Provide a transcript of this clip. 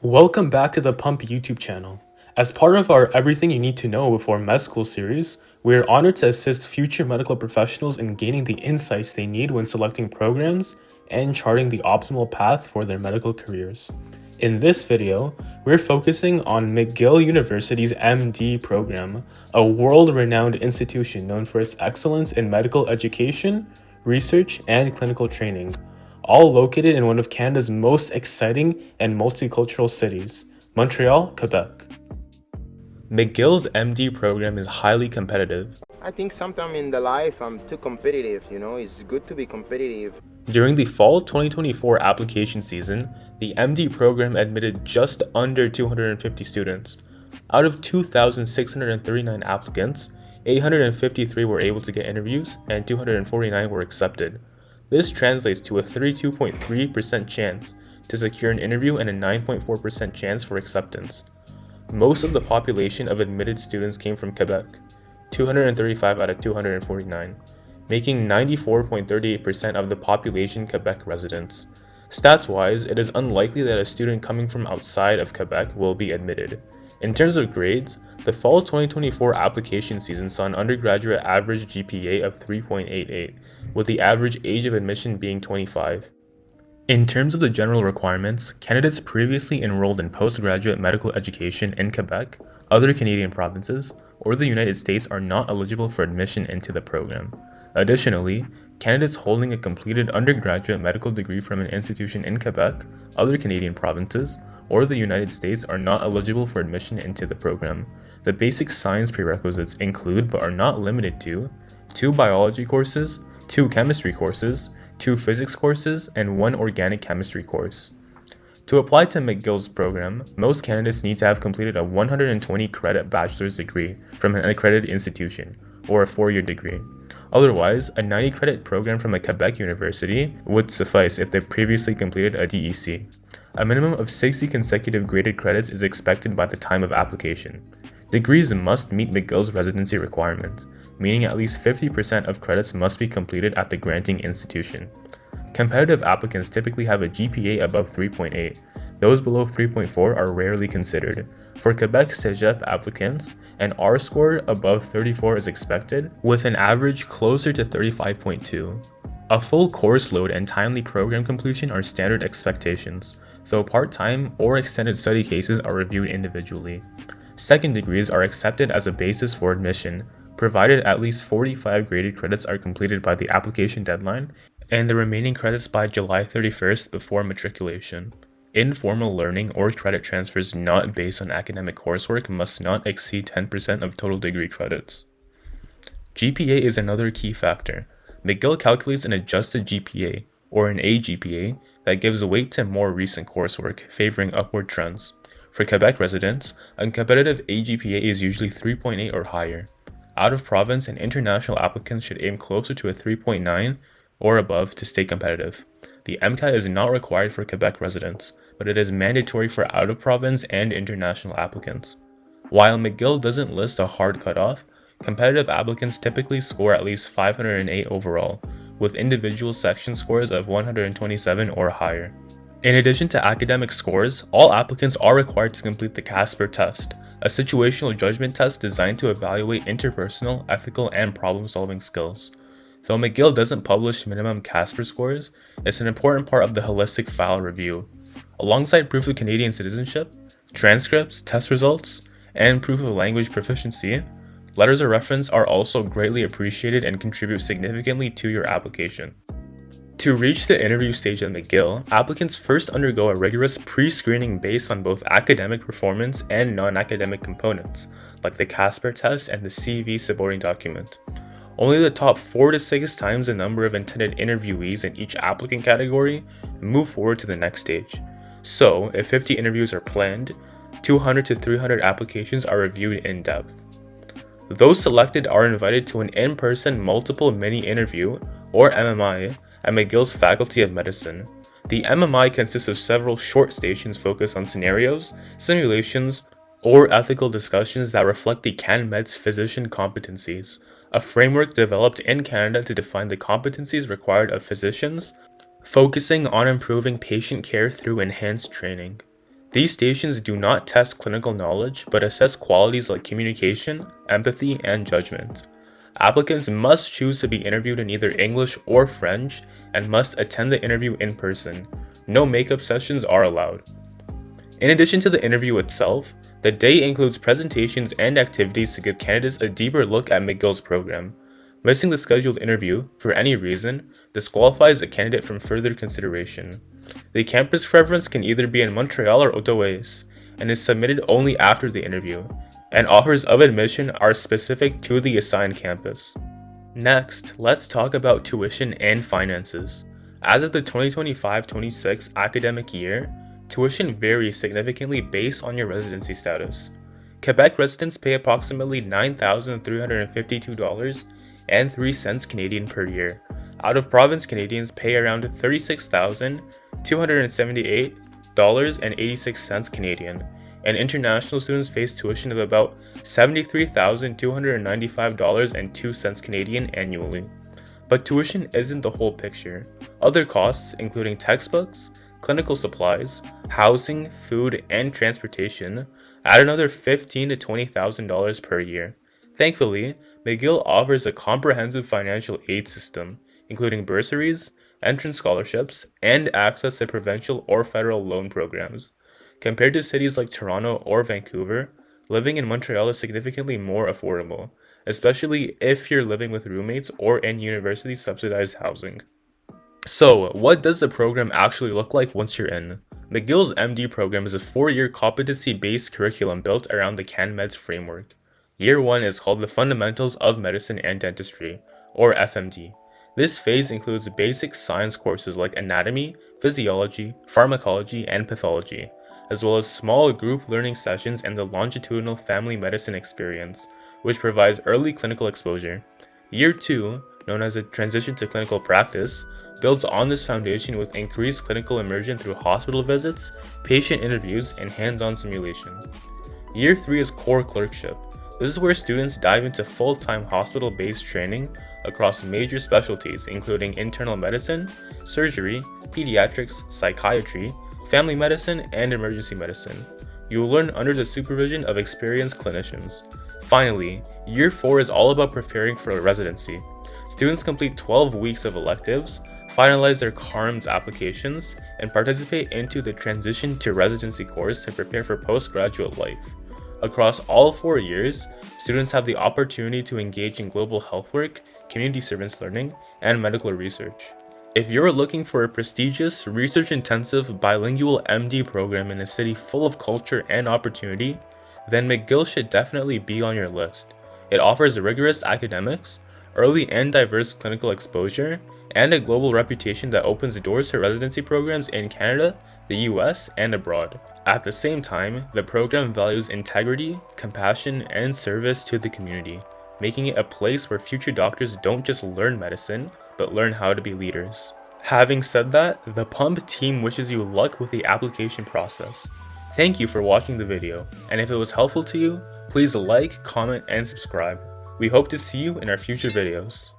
Welcome back to the Pump YouTube channel. As part of our Everything You Need to Know Before Med School series, we are honored to assist future medical professionals in gaining the insights they need when selecting programs and charting the optimal path for their medical careers. In this video, we're focusing on McGill University's MD program, a world-renowned institution known for its excellence in medical education, research, and clinical training, all located in one of Canada's most exciting and multicultural cities, Montreal, Quebec. McGill's MD program is highly competitive. I think sometimes in the life I'm too competitive, it's good to be competitive. During the fall 2024 application season, the MD program admitted just under 250 students. Out of 2,639 applicants, 853 were able to get interviews and 249 were accepted. This translates to a 32.3% chance to secure an interview and a 9.4% chance for acceptance. Most of the population of admitted students came from Quebec, 235 out of 249, making 94.38% of the population Quebec residents. Stats-wise, it is unlikely that a student coming from outside of Quebec will be admitted. In terms of grades, the fall 2024 application season saw an undergraduate average GPA of 3.88, with the average age of admission being 25. In terms of the general requirements, candidates previously enrolled in postgraduate medical education in Quebec, other Canadian provinces, or the United States are not eligible for admission into the program. Additionally, candidates holding a completed undergraduate medical degree from an institution in Quebec, other Canadian provinces, or the United States are not eligible for admission into the program. The basic science prerequisites include, but are not limited to, 2 biology courses, 2 chemistry courses, 2 physics courses, and 1 organic chemistry course. To apply to McGill's program, most candidates need to have completed a 120 credit bachelor's degree from an accredited institution, or a 4-year degree. Otherwise, a 90 credit program from a Quebec university would suffice if they previously completed a DEC. A minimum of 60 consecutive graded credits is expected by the time of application. Degrees must meet McGill's residency requirements, meaning at least 50% of credits must be completed at the granting institution. Competitive applicants typically have a GPA above 3.8. Those below 3.4 are rarely considered. For Quebec Cégep applicants, an R score above 34 is expected, with an average closer to 35.2. A full course load and timely program completion are standard expectations, though part-time or extended study cases are reviewed individually. Second degrees are accepted as a basis for admission, provided at least 45 graded credits are completed by the application deadline and the remaining credits by July 31st before matriculation. Informal learning or credit transfers not based on academic coursework must not exceed 10% of total degree credits. GPA is another key factor. McGill calculates an adjusted GPA, or an AGPA, that gives weight to more recent coursework, favoring upward trends. For Quebec residents, a competitive AGPA is usually 3.8 or higher. Out-of-province and international applicants should aim closer to a 3.9 or above to stay competitive. The MCAT is not required for Quebec residents, but it is mandatory for out-of-province and international applicants. While McGill doesn't list a hard cutoff, competitive applicants typically score at least 508 overall, with individual section scores of 127 or higher. In addition to academic scores, all applicants are required to complete the CASPer test, a situational judgment test designed to evaluate interpersonal, ethical, and problem-solving skills. Though McGill doesn't publish minimum CASPer scores, it's an important part of the holistic file review. Alongside proof of Canadian citizenship, transcripts, test results, and proof of language proficiency, letters of reference are also greatly appreciated and contribute significantly to your application. To reach the interview stage at McGill, applicants first undergo a rigorous pre-screening based on both academic performance and non-academic components, like the CASPer test and the CV supporting document. Only the top 4 to 6 times the number of intended interviewees in each applicant category move forward to the next stage. So, if 50 interviews are planned, 200 to 300 applications are reviewed in depth. Those selected are invited to an in-person multiple mini-interview, or MMI, at McGill's Faculty of Medicine. The MMI consists of several short stations focused on scenarios, simulations, or ethical discussions that reflect the CanMed's physician competencies, a framework developed in Canada to define the competencies required of physicians, focusing on improving patient care through enhanced training. These stations do not test clinical knowledge, but assess qualities like communication, empathy, and judgment. Applicants must choose to be interviewed in either English or French and must attend the interview in person. No makeup sessions are allowed. In addition to the interview itself, the day includes presentations and activities to give candidates a deeper look at McGill's program. Missing the scheduled interview, for any reason, disqualifies a candidate from further consideration. The campus preference can either be in Montreal or Ottawa and is submitted only after the interview, and offers of admission are specific to the assigned campus. Next, let's talk about tuition and finances. As of the 2025-26 academic year, tuition varies significantly based on your residency status. Quebec residents pay approximately $9,352.03 Canadian per year. Out-of-province Canadians pay around $36,278.86 Canadian, and international students face tuition of about $73,295.02 Canadian annually. But tuition isn't the whole picture. Other costs, including textbooks, clinical supplies, housing, food, and transportation, add another $15,000 to $20,000 per year. Thankfully, McGill offers a comprehensive financial aid system, including bursaries, entrance scholarships, and access to provincial or federal loan programs. Compared to cities like Toronto or Vancouver, living in Montreal is significantly more affordable, especially if you're living with roommates or in university subsidized housing. So, what does the program actually look like once you're in? McGill's MD program is a 4-year competency-based curriculum built around the CanMEDS framework. Year 1 is called the Fundamentals of Medicine and Dentistry, or FMD. This phase includes basic science courses like anatomy, physiology, pharmacology, and pathology, as well as small group learning sessions and the longitudinal family medicine experience, which provides early clinical exposure. Year 2, known as a transition to clinical practice, builds on this foundation with increased clinical immersion through hospital visits, patient interviews, and hands-on simulation. Year 3 is core clerkship. This is where students dive into full-time hospital-based training across major specialties including internal medicine, surgery, pediatrics, psychiatry, family medicine, and emergency medicine. You will learn under the supervision of experienced clinicians. Finally, Year 4 is all about preparing for a residency. Students complete 12 weeks of electives, finalize their CARMS applications, and participate into the Transition to Residency course to prepare for postgraduate life. Across all 4 years, students have the opportunity to engage in global health work, community service learning, and medical research. If you're looking for a prestigious, research-intensive, bilingual MD program in a city full of culture and opportunity, then McGill should definitely be on your list. It offers rigorous academics, early and diverse clinical exposure, and a global reputation that opens doors to residency programs in Canada, the US, and abroad. At the same time, the program values integrity, compassion, and service to the community, making it a place where future doctors don't just learn medicine, but learn how to be leaders. Having said that, the Pump team wishes you luck with the application process. Thank you for watching the video, and if it was helpful to you, please like, comment, and subscribe. We hope to see you in our future videos.